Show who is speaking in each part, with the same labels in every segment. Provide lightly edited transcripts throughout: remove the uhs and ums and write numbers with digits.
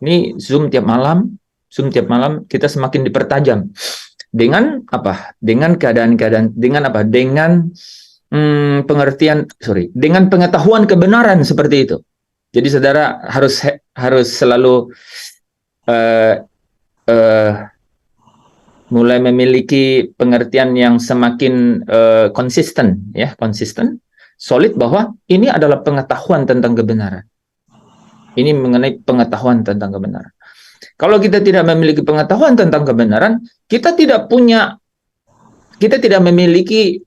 Speaker 1: Ini Zoom tiap malam kita semakin dipertajam dengan apa? Dengan keadaan-keadaan, dengan apa? Dengan dengan pengetahuan kebenaran seperti itu. Jadi saudara harus selalu uh, uh, mulai memiliki pengertian yang semakin konsisten, ya, konsisten, solid bahwa ini adalah pengetahuan tentang kebenaran. Ini mengenai pengetahuan tentang kebenaran. Kalau kita tidak memiliki pengetahuan tentang kebenaran, kita tidak memiliki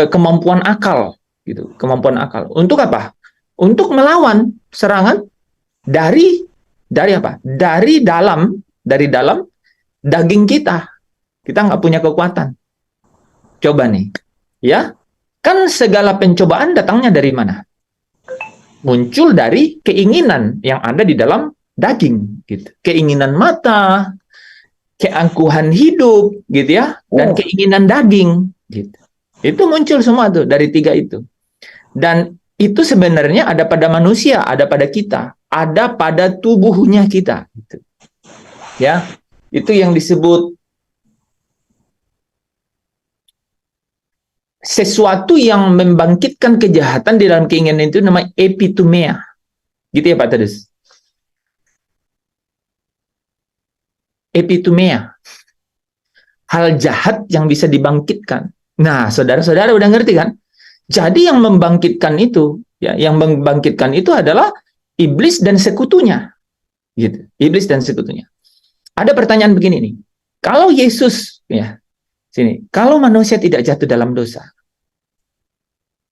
Speaker 1: kemampuan akal, gitu, kemampuan akal. Untuk apa? Untuk melawan serangan dari apa? Dari dalam daging kita. Kita nggak punya kekuatan. Coba nih, ya, kan segala pencobaan datangnya dari mana? Muncul dari keinginan yang ada di dalam daging, gitu. Keinginan mata, keangkuhan hidup, gitu ya, dan keinginan daging, gitu. Itu muncul semua tuh dari tiga itu. Dan itu sebenarnya ada pada manusia, ada pada kita, ada pada tubuhnya kita, gitu. Ya, itu yang disebut sesuatu yang membangkitkan kejahatan di dalam keinginan itu namanya epitumia. Gitu ya Pak Tedus? Epitumia. Hal jahat yang bisa dibangkitkan. Nah, saudara-saudara udah ngerti kan? Jadi yang membangkitkan itu, ya, yang membangkitkan itu adalah iblis dan sekutunya. Gitu. Iblis dan sekutunya. Ada pertanyaan begini nih. Kalau Yesus, ya, sini, kalau manusia tidak jatuh dalam dosa,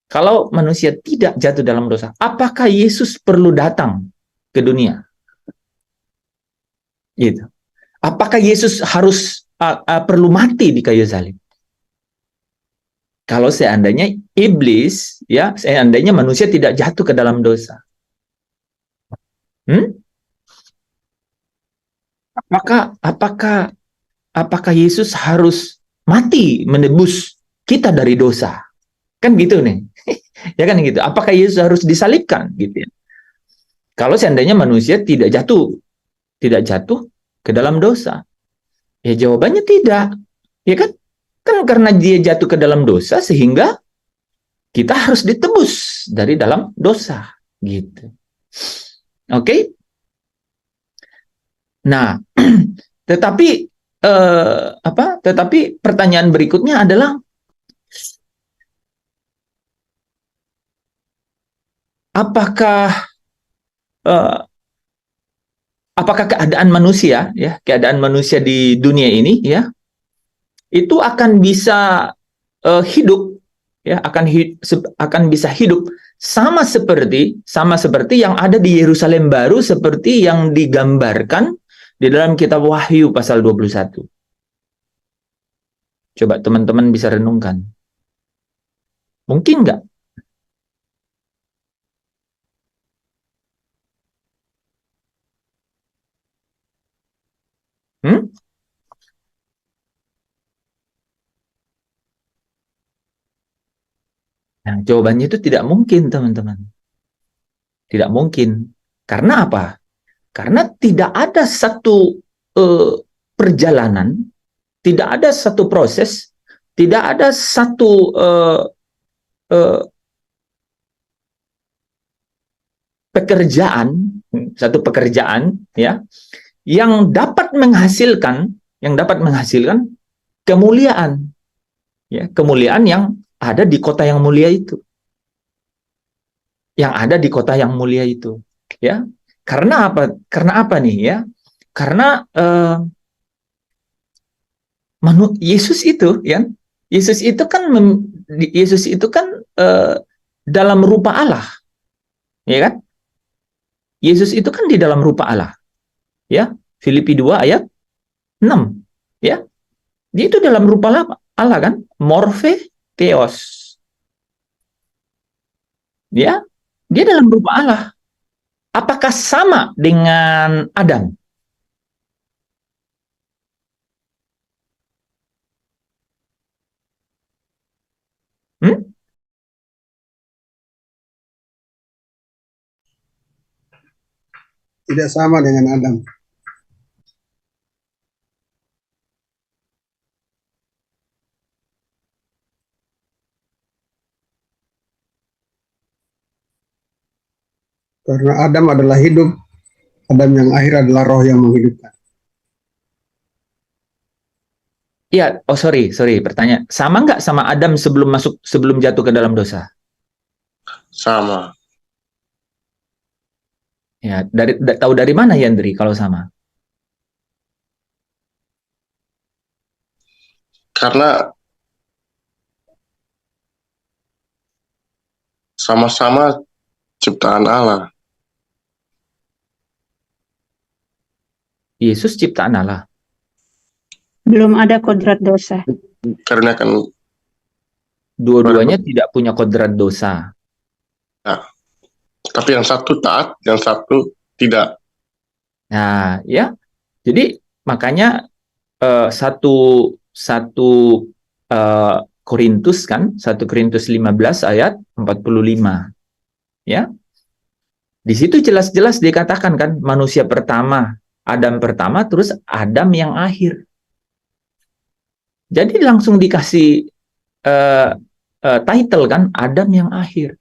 Speaker 1: kalau manusia tidak jatuh dalam dosa, apakah Yesus perlu datang ke dunia? Gitu. Apakah Yesus harus perlu mati di kayu salib? Kalau seandainya iblis, ya, seandainya manusia tidak jatuh ke dalam dosa, hmm? apakah apakah Yesus harus mati menebus kita dari dosa? Kan gitu nih. Ya kan gitu. Apakah Yesus harus disalibkan gitu ya? Kalau seandainya manusia tidak jatuh ke dalam dosa. Ya jawabannya tidak. Ya kan? Kan karena dia jatuh ke dalam dosa sehingga kita harus ditebus dari dalam dosa gitu. Oke? Okay? Nah, tetapi tetapi pertanyaan berikutnya adalah apakah eh, apakah keadaan manusia di dunia ini, ya, itu akan bisa hidup, ya, akan bisa hidup sama seperti yang ada di Yerusalem baru, seperti yang digambarkan di dalam kitab Wahyu pasal 21. Coba teman-teman bisa renungkan. Mungkin nggak? Hmm? Nah, jawabannya itu tidak mungkin, teman-teman. Tidak mungkin. Karena apa? Karena tidak ada satu eh, perjalanan, tidak ada satu proses, tidak ada eh, pekerjaan, satu pekerjaan, ya, yang dapat menghasilkan kemuliaan, ya, kemuliaan yang ada di kota yang mulia itu, ya. Karena apa? Karena apa nih, ya? Karena Yesus itu, ya, Yesus itu kan Yesus itu kan eh, dalam rupa Allah, ya kan? Yesus itu kan di dalam rupa Allah, ya. Filipi 2 ayat 6, ya. Dia itu dalam rupa Allah kan? Morphe theos, ya. Dia dalam rupa Allah. Apakah sama dengan Adam? Hmm?
Speaker 2: tidak sama dengan Adam. Karena Adam adalah hidup, Adam yang akhir adalah roh yang menghidupkan.
Speaker 1: Iya, oh sorry, pertanyaan. Sama nggak sama Adam sebelum jatuh ke dalam dosa?
Speaker 3: Sama.
Speaker 1: Ya, tahu dari mana Yandri kalau sama?
Speaker 3: Karena sama-sama ciptaan Allah.
Speaker 1: Yesus ciptaan Allah.
Speaker 4: Belum ada kodrat dosa.
Speaker 3: Karena kan
Speaker 1: Dua-duanya tidak punya kodrat dosa.
Speaker 3: ya, tapi yang satu taat, yang satu tidak.
Speaker 1: Nah, ya. Jadi makanya satu Korintus kan, 1 Korintus 15 ayat 45. Ya. Di situ jelas-jelas dikatakan kan manusia pertama, Adam pertama, terus Adam yang akhir. Jadi langsung dikasih title kan, Adam yang akhir.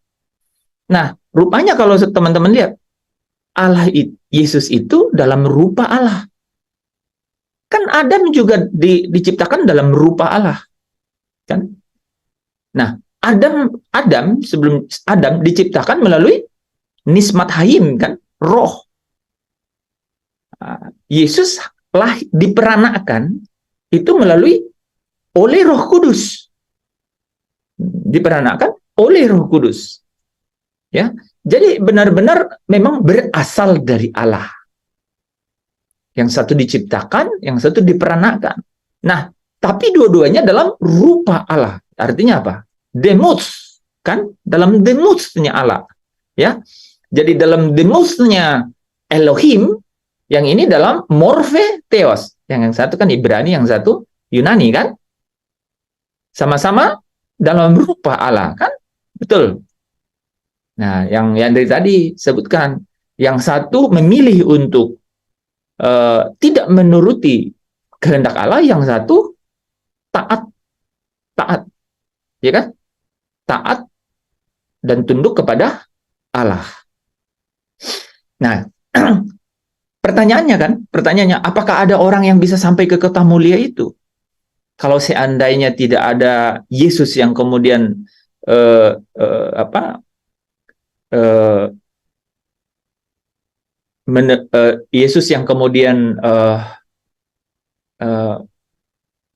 Speaker 1: Nah, rupanya kalau teman-teman lihat, Yesus itu dalam rupa Allah. Kan Adam juga diciptakan dalam rupa Allah. Kan? Nah, sebelum Adam diciptakan melalui nismat hayim kan, roh. Yesus diperanakan itu melalui oleh Roh Kudus. Diperanakan oleh Roh Kudus. Ya. Jadi benar-benar memang berasal dari Allah. Yang satu diciptakan, yang satu diperanakan. Nah, tapi dua-duanya dalam rupa Allah. Artinya apa? Demos, kan? Dalam demosnya Allah. Ya. Jadi dalam demosnya Elohim, yang ini dalam morphe theos. Yang satu kan Ibrani, yang satu Yunani kan? Sama-sama dalam rupa Allah kan? Betul. Nah, yang dari tadi sebutkan, yang satu memilih untuk tidak menuruti kehendak Allah, yang satu taat, ya kan? Taat dan tunduk kepada Allah. Nah, pertanyaannya, apakah ada orang yang bisa sampai ke kota mulia itu? Kalau seandainya tidak ada Yesus yang kemudian uh, uh, apa uh, Yesus yang kemudian uh,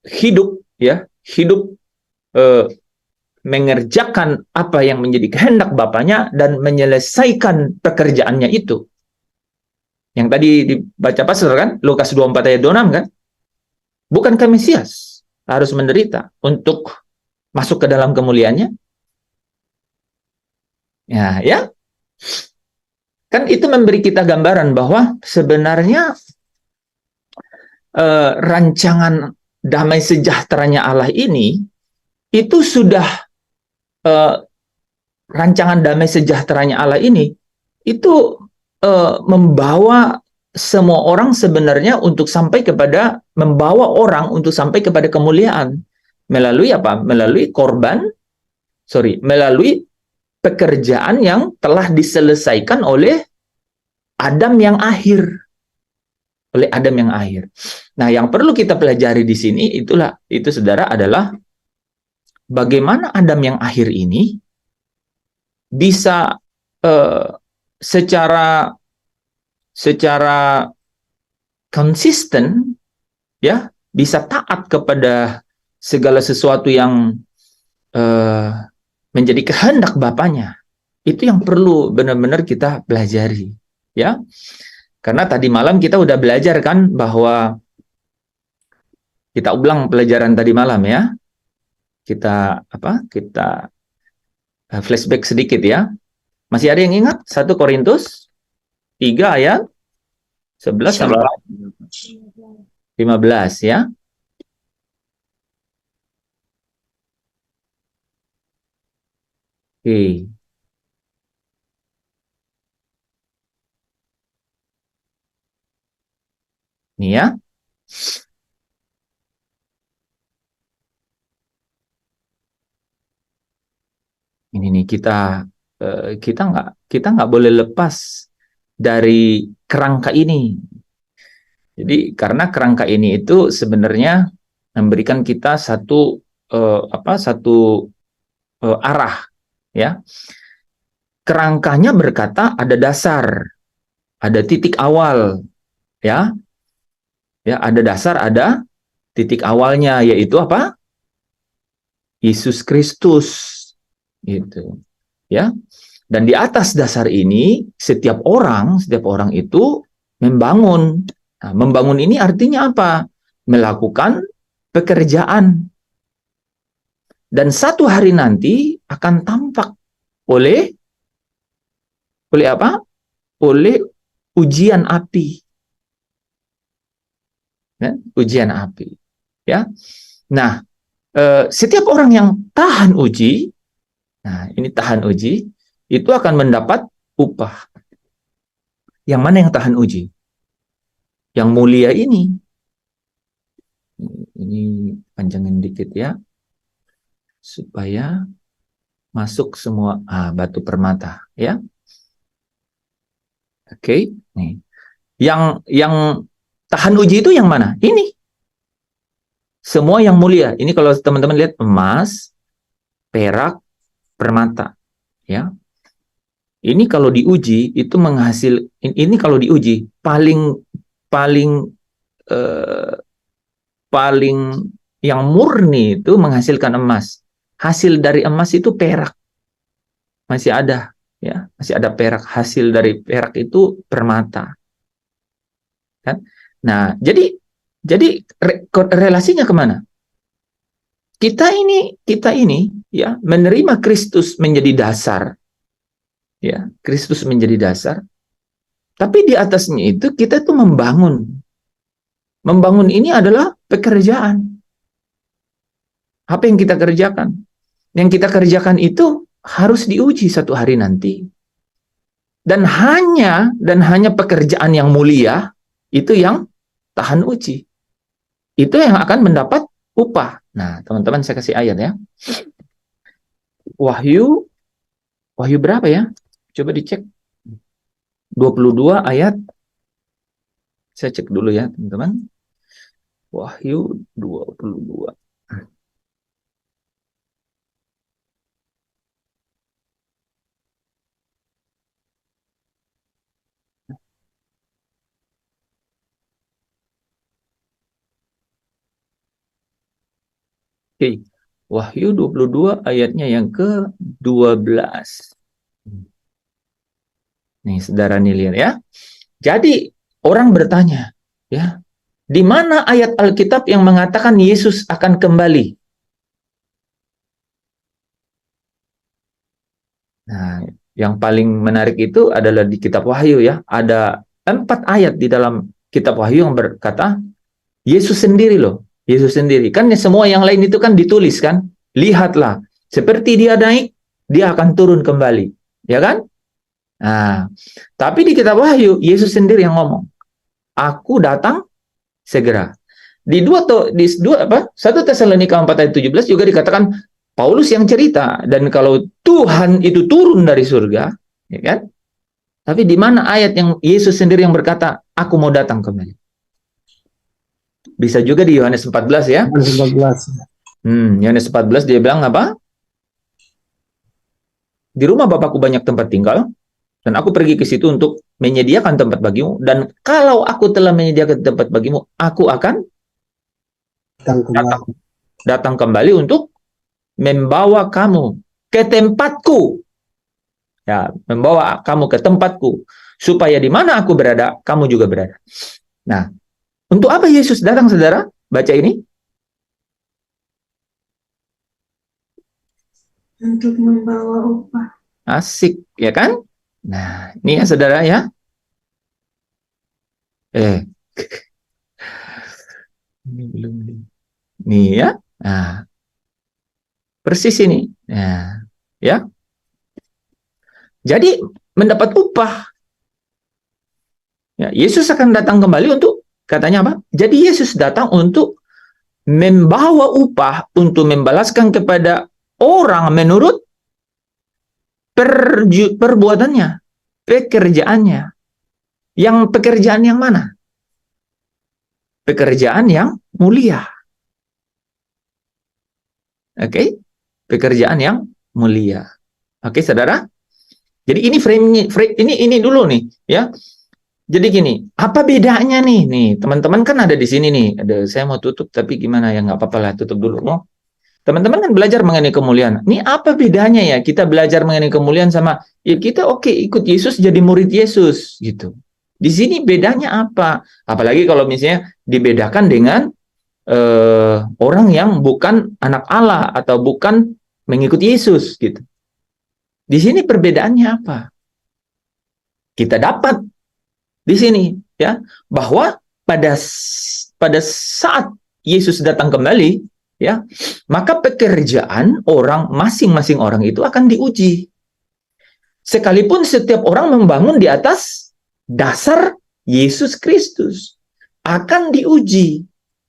Speaker 1: hidup uh, mengerjakan apa yang menjadi kehendak Bapaknya dan menyelesaikan pekerjaannya itu. Yang tadi dibaca pastor kan, Lukas 24 ayat 26 kan? Bukankah Mesias harus menderita untuk masuk ke dalam kemuliaannya? Ya. Kan itu memberi kita gambaran bahwa sebenarnya rancangan damai sejahteranya Allah ini itu sudah rancangan damai sejahteranya Allah ini itu membawa semua orang sebenarnya membawa orang untuk sampai kepada kemuliaan melalui apa? Melalui pekerjaan yang telah diselesaikan oleh Adam yang akhir. Nah, yang perlu kita pelajari di sini itu saudara adalah bagaimana Adam yang akhir ini bisa secara konsisten ya bisa taat kepada segala sesuatu yang menjadi kehendak Bapaknya. Itu yang perlu benar-benar kita pelajari ya. Karena tadi malam kita udah belajar kan bahwa kita ulang pelajaran tadi malam ya. Kita flashback sedikit ya. Masih ada yang ingat 1 Korintus 3 ayat 11 sampai 15 ya. Oke. Nih ya. Ini nih kita nggak boleh lepas dari kerangka ini. Jadi karena kerangka ini itu sebenarnya memberikan kita satu arah, ya. Kerangkanya berkata ada dasar, ada titik awal, ya. Ya, ada dasar, ada titik awalnya, yaitu apa? Yesus Kristus, gitu. Ya. Dan di atas dasar ini setiap orang itu membangun. Nah, membangun ini artinya apa? Melakukan pekerjaan. Dan satu hari nanti akan tampak oleh apa? Oleh ujian api. Ya, ujian api. Ya. Nah, setiap orang yang tahan uji, nah ini tahan uji, itu akan mendapat upah. Yang mana yang tahan uji? Yang mulia ini. Ini panjangin dikit ya. Supaya masuk semua batu permata, ya. Oke, nih. Yang tahan uji itu yang mana? Ini. Semua yang mulia. Ini kalau teman-teman lihat emas, perak, permata, ya. Ini kalau diuji itu ini kalau diuji paling paling yang murni itu menghasilkan emas. Hasil dari emas itu perak. Masih ada, ya, masih ada perak. Hasil dari perak itu permata. Kan? Nah, jadi relasinya kemana? Kita ini ya menerima Kristus menjadi dasar. Ya, Kristus menjadi dasar. Tapi di atasnya itu kita tuh membangun. Membangun ini adalah pekerjaan. Apa yang kita kerjakan? Yang kita kerjakan itu harus diuji satu hari nanti. Dan hanya pekerjaan yang mulia itu yang tahan uji. Itu yang akan mendapat upah. Nah, teman-teman saya kasih ayat ya. Wahyu berapa ya? Coba dicek. 22 ayat. Saya cek dulu ya, teman-teman. Wahyu 22. Oke. Wahyu 22 ayatnya yang ke-12. Nih, saudara nih lihat ya. Jadi orang bertanya, ya, di mana ayat Alkitab yang mengatakan Yesus akan kembali? Nah, yang paling menarik itu adalah di kitab Wahyu ya. Ada 4 ayat di dalam kitab Wahyu yang berkata, Yesus sendiri loh. Yesus sendiri. Kan semua yang lain itu kan ditulis kan. Lihatlah, seperti dia naik, dia akan turun kembali. Ya kan? Nah, tapi di kitab Wahyu, Yesus sendiri yang ngomong. Aku datang segera. Di 1 Tesalonika 4 ayat 17 juga dikatakan Paulus yang cerita, dan kalau Tuhan itu turun dari surga, ya kan? Tapi di mana ayat yang Yesus sendiri yang berkata, aku mau datang kembali? Bisa juga di Yohanes 14 ya.
Speaker 2: Yohanes 14.
Speaker 1: Yohanes 14 dia bilang apa? Di rumah Bapakku banyak tempat tinggal, dan aku pergi ke situ untuk menyediakan tempat bagimu, dan kalau aku telah menyediakan tempat bagimu, aku akan datang kembali untuk membawa kamu ke tempatku. Ya, membawa kamu ke tempatku, supaya di mana aku berada, kamu juga berada. Nah, untuk apa Yesus datang, saudara? Baca ini.
Speaker 4: Untuk membawa upah.
Speaker 1: Asik, ya kan? Nah, ini ya saudara ya. Ini belum. Nih ya. Nah, persis ini. Nah, ya. Jadi mendapat upah. Ya, Yesus akan datang kembali untuk Katanya apa? Jadi Yesus datang untuk membawa upah, untuk membalaskan kepada orang menurut perbuatannya, pekerjaannya. Yang pekerjaan yang mana? Pekerjaan yang mulia. Oke? Pekerjaan yang mulia. Oke, saudara? Jadi ini ini dulu nih, ya. Jadi gini, apa bedanya nih? Nih, teman-teman kan ada di sini nih. Saya mau tutup, tapi gimana ya? Nggak apa-apa lah, tutup dulu. Mau? Teman-teman kan belajar mengenai kemuliaan. Ini apa bedanya ya? Kita belajar mengenai kemuliaan sama, ya kita oke, ikut Yesus jadi murid Yesus, gitu. Di sini bedanya apa? Apalagi kalau misalnya dibedakan dengan orang yang bukan anak Allah atau bukan mengikuti Yesus, gitu. Di sini perbedaannya apa? Kita dapat di sini, ya, bahwa pada saat Yesus datang kembali, ya, maka pekerjaan orang masing-masing orang itu akan diuji. Sekalipun setiap orang membangun di atas dasar Yesus Kristus, akan diuji.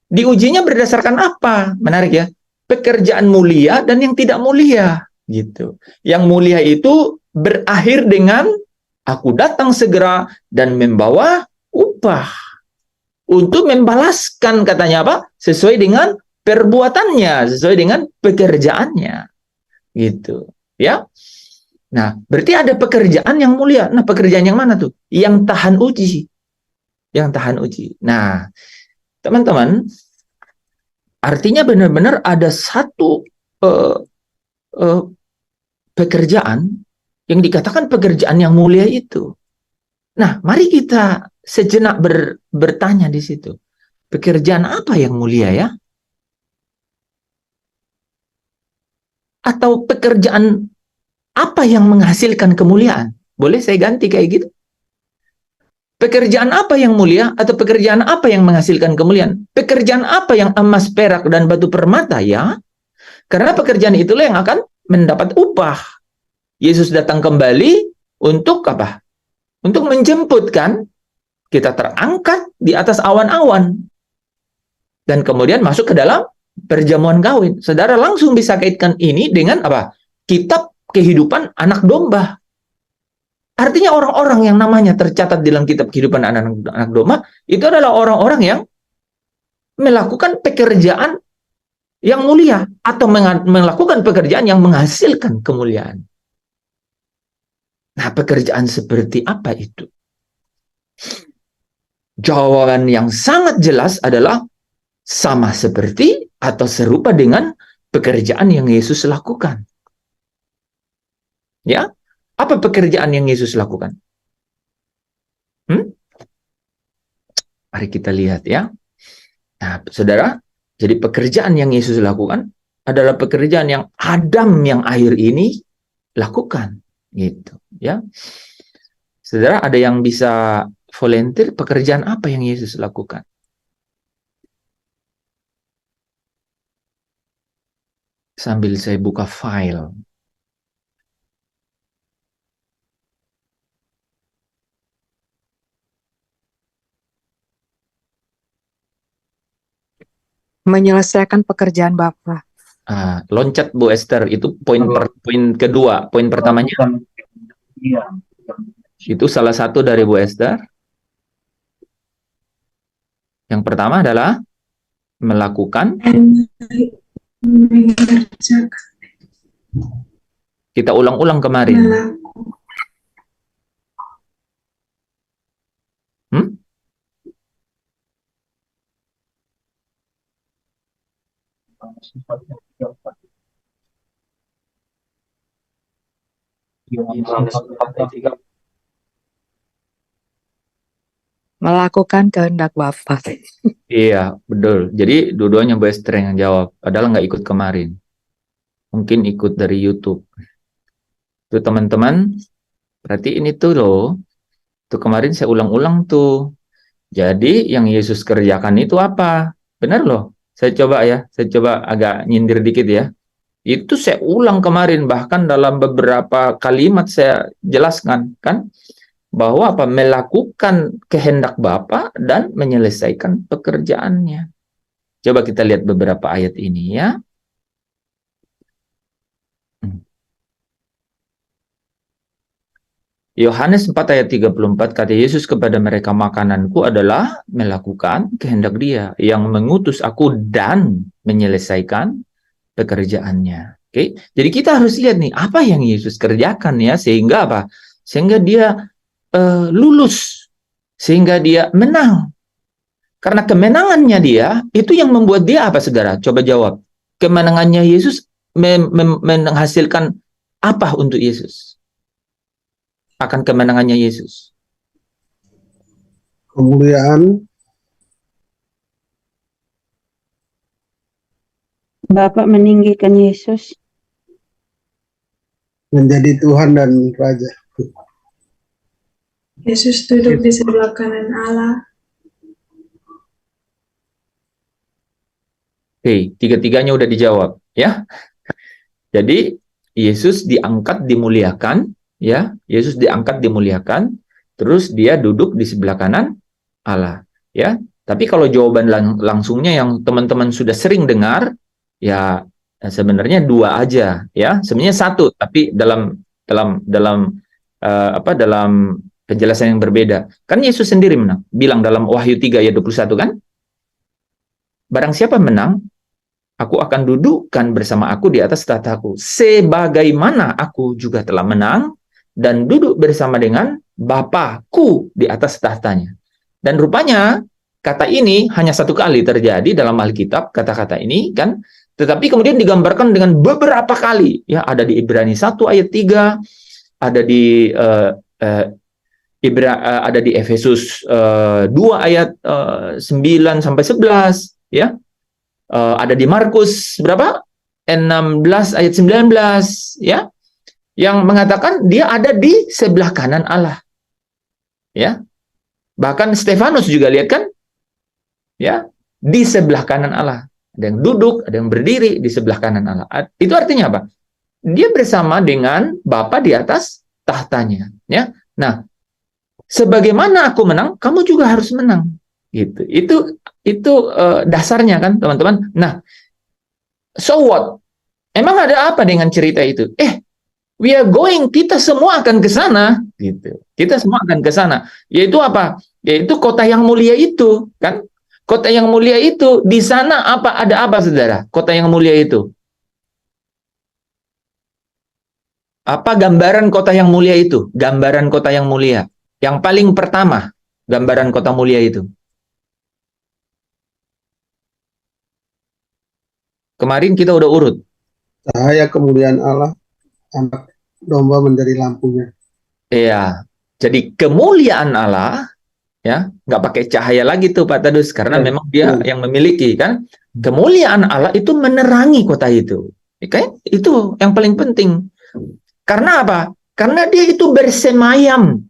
Speaker 1: Diujinya berdasarkan apa? Menarik ya. Pekerjaan mulia dan yang tidak mulia, gitu. Yang mulia itu berakhir dengan aku datang segera dan membawa upah untuk membalaskan, katanya apa? Sesuai dengan perbuatannya, sesuai dengan pekerjaannya, gitu. Ya. Nah, berarti ada pekerjaan yang mulia. Nah, pekerjaan yang mana tuh? Yang tahan uji. Yang tahan uji. Nah, teman-teman, artinya benar-benar ada satu pekerjaan yang dikatakan pekerjaan yang mulia itu. Nah, mari kita sejenak bertanya di situ. Pekerjaan apa yang mulia ya? Atau pekerjaan apa yang menghasilkan kemuliaan? Boleh saya ganti kayak gitu? Pekerjaan apa yang mulia atau pekerjaan apa yang menghasilkan kemuliaan? Pekerjaan apa yang emas, perak, dan batu permata ya? Karena pekerjaan itulah yang akan mendapat upah. Yesus datang kembali untuk apa? Untuk menjemputkan kita terangkat di atas awan-awan dan kemudian masuk ke dalam perjamuan kawin. Saudara langsung bisa kaitkan ini dengan apa? Kitab kehidupan anak domba. Artinya orang-orang yang namanya tercatat dalam kitab kehidupan anak domba itu adalah orang-orang yang melakukan pekerjaan yang mulia atau melakukan pekerjaan yang menghasilkan kemuliaan. Nah, pekerjaan seperti apa itu? Jawaban yang sangat jelas adalah sama seperti atau serupa dengan pekerjaan yang Yesus lakukan. Ya, apa pekerjaan yang Yesus lakukan? Mari kita lihat ya. Nah, saudara, jadi pekerjaan yang Yesus lakukan adalah pekerjaan yang Adam yang akhir ini lakukan, gitu. Ya, saudara, ada yang bisa volunteer pekerjaan apa yang Yesus lakukan? Sambil saya buka file.
Speaker 5: Menyelesaikan pekerjaan Bapa.
Speaker 1: Loncat Bu Esther, itu poin kedua. Poin pertamanya itu salah satu dari Bu Esther. Yang pertama adalah melakukan. Kita ulang-ulang kemarin.
Speaker 5: Melakukan kehendak Bapa.
Speaker 1: Iya, betul. Jadi dua-duanya Bu Esther yang jawab. Padahal nggak ikut kemarin. Mungkin ikut dari YouTube. Tuh teman-teman, berarti ini tuh loh. Tuh kemarin saya ulang-ulang tuh. Jadi yang Yesus kerjakan itu apa? Benar loh. Saya coba agak nyindir dikit ya. Itu saya ulang kemarin, bahkan dalam beberapa kalimat saya jelaskan, kan? bahwa apa? Melakukan kehendak Bapa dan menyelesaikan pekerjaannya. Coba kita lihat beberapa ayat ini ya. Yohanes 4 ayat 34 kata Yesus kepada mereka, makananku adalah melakukan kehendak Dia yang mengutus aku dan menyelesaikan pekerjaannya. Oke, jadi kita harus lihat nih apa yang Yesus kerjakan ya, sehingga apa? Sehingga dia lulus, sehingga dia menang. Karena kemenangannya dia itu yang membuat dia apa, saudara? Coba jawab. Kemenangannya Yesus menghasilkan apa untuk Yesus? Akan kemenangannya Yesus.
Speaker 2: Kemuliaan,
Speaker 4: Bapak meninggikan Yesus.
Speaker 2: menjadi Tuhan dan Raja.
Speaker 4: Yesus duduk di sebelah kanan Allah.
Speaker 1: Oke, tiga-tiganya udah dijawab ya. Jadi Yesus diangkat, dimuliakan ya. Yesus diangkat, dimuliakan, terus dia duduk di sebelah kanan Allah ya. Tapi kalau jawaban langsungnya yang teman-teman sudah sering dengar ya, sebenarnya dua aja ya. Sebenarnya satu, tapi dalam penjelasan yang berbeda. Kan Yesus sendiri bilang dalam Wahyu 3 ayat 21 kan? Barang siapa menang, aku akan dudukkan bersama aku di atas tahtaku, sebagaimana aku juga telah menang dan duduk bersama dengan Bapa-Ku di atas tahtanya. Dan rupanya kata ini hanya satu kali terjadi dalam Alkitab, kata-kata ini kan, tetapi kemudian digambarkan dengan beberapa kali ya, ada di Ibrani 1 ayat 3, ada di ada di Efesus 2 ayat 9 sampai 11 ya. Ada di Markus berapa? 16 ayat 19 ya. Yang mengatakan dia ada di sebelah kanan Allah. Ya. Bahkan Stefanus juga lihat kan? Ya, di sebelah kanan Allah. Ada yang duduk, ada yang berdiri di sebelah kanan Allah. Itu artinya apa? Dia bersama dengan Bapa di atas tahtanya, ya. Nah, sebagaimana aku menang, kamu juga harus menang. Gitu. Itu dasarnya kan, teman-teman. Nah, so what? Emang ada apa dengan cerita itu? We are going, kita semua akan ke sana, gitu. Kita semua akan ke sana. Yaitu apa? Yaitu kota yang mulia itu, kan? Kota yang mulia itu, di sana apa, ada apa, saudara? Kota yang mulia itu. Apa gambaran kota yang mulia itu? Gambaran kota yang mulia. Yang paling pertama, gambaran kota mulia itu. Kemarin kita udah urut.
Speaker 2: Cahaya kemuliaan Allah, anak domba menjadi lampunya.
Speaker 1: Iya. Jadi kemuliaan Allah, ya, nggak pakai cahaya lagi tuh Pak Tadus, karena memang dia yang memiliki kan. Kemuliaan Allah itu menerangi kota itu. Oke, itu yang paling penting. Karena apa? Karena dia itu bersemayam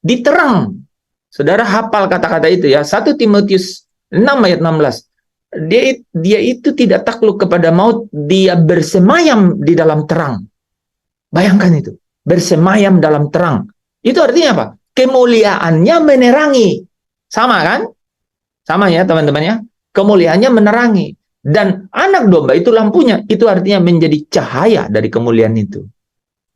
Speaker 1: di terang. Saudara hafal kata-kata itu ya. 1 Timotius 6 ayat 16. Dia itu tidak takluk kepada maut, dia bersemayam di dalam terang. Bayangkan itu, bersemayam dalam terang. Itu artinya apa? Kemuliaannya menerangi. Sama kan? Sama ya teman-teman ya. Kemuliaannya menerangi. Dan anak domba itu lampunya. Itu artinya menjadi cahaya dari kemuliaan itu.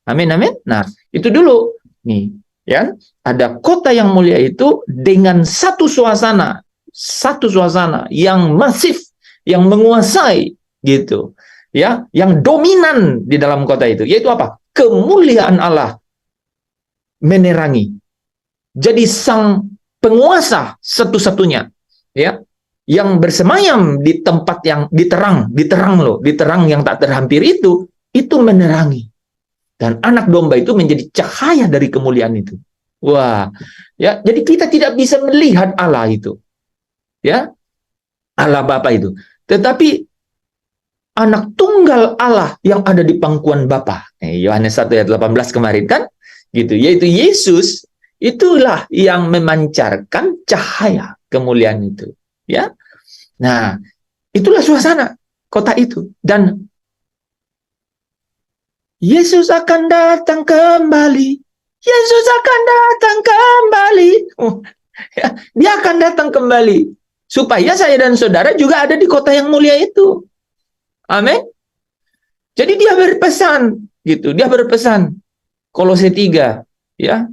Speaker 1: Amin, amin. Nah, itu dulu. Nih, ya. Ada kota yang mulia itu dengan satu suasana yang masif, yang menguasai gitu. Ya, yang dominan di dalam kota itu, yaitu apa? Kemuliaan Allah menerangi. Jadi sang penguasa satu-satunya, ya, yang bersemayam di tempat yang di terang yang tak terhampir itu menerangi. Dan anak domba itu menjadi cahaya dari kemuliaan itu. Wah, ya, jadi kita tidak bisa melihat Allah itu. Ya, Allah Bapa itu. Tetapi anak tunggal Allah yang ada di pangkuan Bapa. Yohanes 1 ayat 18 kemarin kan? Gitu, yaitu Yesus, itulah yang memancarkan cahaya kemuliaan itu. Ya. Nah, itulah suasana kota itu. Dan Yesus akan datang kembali Yesus akan datang kembali. Ya, dia akan datang kembali. Supaya saya dan saudara juga ada di kota yang mulia itu. Amin. Jadi dia berpesan, gitu. Dia berpesan, Kolose 3, ya.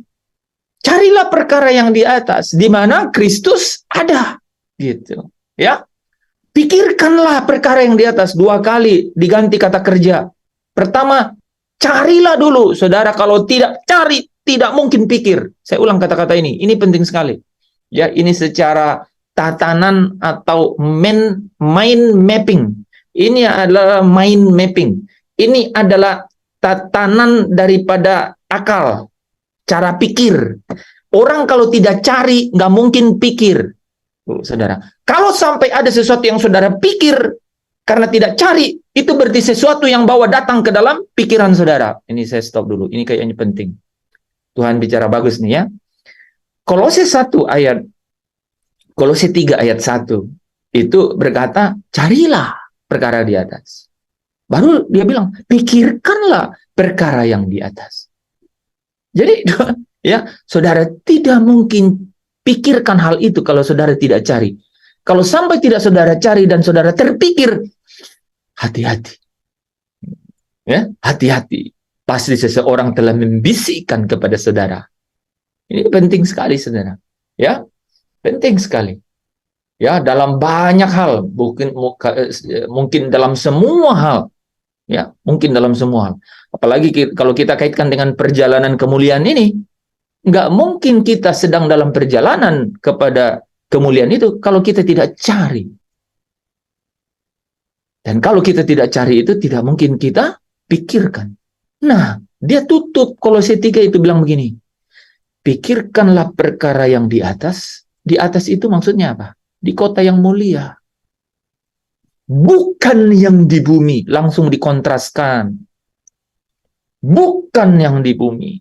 Speaker 1: Carilah perkara yang di atas, di mana Kristus ada, gitu. Ya. Pikirkanlah perkara yang di atas. 2 kali diganti kata kerja. Pertama, carilah dulu, saudara. Kalau tidak cari, tidak mungkin pikir. Saya ulang kata-kata ini penting sekali. Ya, ini secara tatanan atau mind mapping. Ini adalah mind mapping. Ini adalah tatanan daripada akal, cara pikir. Orang kalau tidak cari, nggak mungkin pikir. Saudara, kalau sampai ada sesuatu yang saudara pikir karena tidak cari, itu berarti sesuatu yang bawa datang ke dalam pikiran saudara. Ini saya stop dulu, ini kayaknya penting. Tuhan bicara bagus nih ya. Kolose 3 ayat 1 itu berkata, carilah perkara di atas. Baru dia bilang, pikirkanlah perkara yang di atas. Jadi ya, saudara tidak mungkin pikirkan hal itu kalau saudara tidak cari. Kalau sampai tidak saudara cari dan saudara terpikir, hati-hati. Ya, hati-hati. Pasti seseorang telah membisikkan kepada saudara. Ini penting sekali, saudara. Ya, penting sekali. Ya, dalam banyak hal, mungkin dalam semua hal. Ya, mungkin dalam semua hal. Apalagi kalau kita kaitkan dengan perjalanan kemuliaan ini, nggak mungkin kita sedang dalam perjalanan kepada kemuliaan itu kalau kita tidak cari. Dan kalau kita tidak cari itu, tidak mungkin kita pikirkan. Nah, dia tutup Kolose 3 itu bilang begini, pikirkanlah perkara yang di atas. Di atas itu maksudnya apa? Di kota yang mulia. Bukan yang di bumi, langsung dikontraskan. Bukan yang di bumi.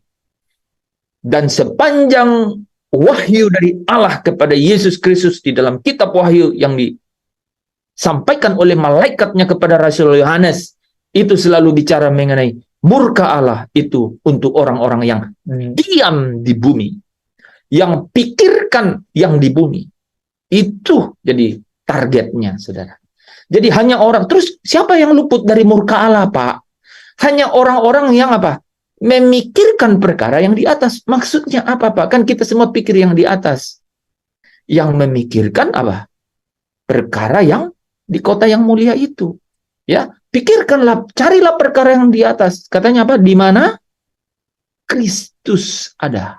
Speaker 1: Dan sepanjang wahyu dari Allah kepada Yesus Kristus di dalam kitab wahyu yang disampaikan oleh malaikatnya kepada Rasul Yohanes, itu selalu bicara mengenai murka Allah itu untuk orang-orang yang diam di bumi. Yang pikirkan yang di bumi. Itu jadi targetnya, saudara. Jadi hanya orang, terus siapa yang luput dari murka Allah, Pak? Hanya orang-orang yang apa? Memikirkan perkara yang di atas. Maksudnya apa, Pak? Kan kita semua pikir yang di atas. Yang memikirkan apa? Perkara yang di kota yang mulia itu. Ya, pikirkanlah, carilah perkara yang di atas. Katanya apa? Di mana Kristus ada.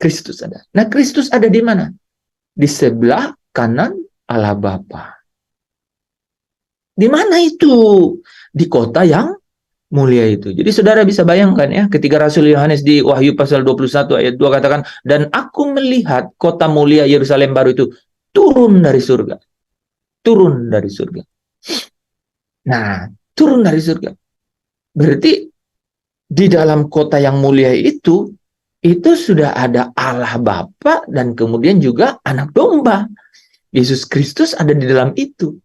Speaker 1: Kristus ada. Nah, Kristus ada di mana? Di sebelah kanan Allah Bapa. Di mana itu? Di kota yang mulia itu. Jadi saudara bisa bayangkan ya, ketika Rasul Yohanes di Wahyu pasal 21 ayat 2 katakan, dan aku melihat kota mulia Yerusalem baru itu turun dari surga. Turun dari surga. Nah, turun dari surga. Berarti di dalam kota yang mulia itu sudah ada Allah Bapa dan kemudian juga anak domba. Yesus Kristus ada di dalam itu.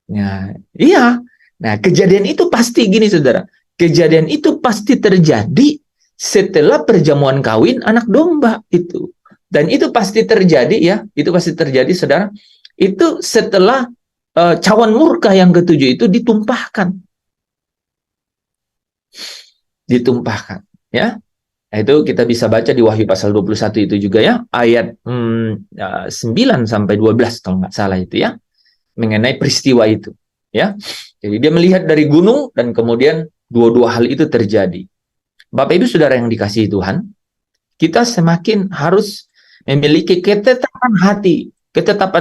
Speaker 1: Nah, iya. Nah, kejadian itu pasti gini, saudara. Kejadian itu pasti terjadi setelah perjamuan kawin anak domba itu. Dan itu pasti terjadi ya. Itu pasti terjadi, saudara. Itu setelah cawan murka yang ketujuh itu ditumpahkan. Ditumpahkan. Ya. Nah, itu kita bisa baca di Wahyu pasal 21 itu juga ya. Ayat 9 sampai 12 kalau nggak salah itu ya. Mengenai peristiwa itu. Ya, jadi dia melihat dari gunung dan kemudian dua-dua hal itu terjadi. Bapak Ibu Saudara yang dikasihi Tuhan, kita semakin harus memiliki ketetapan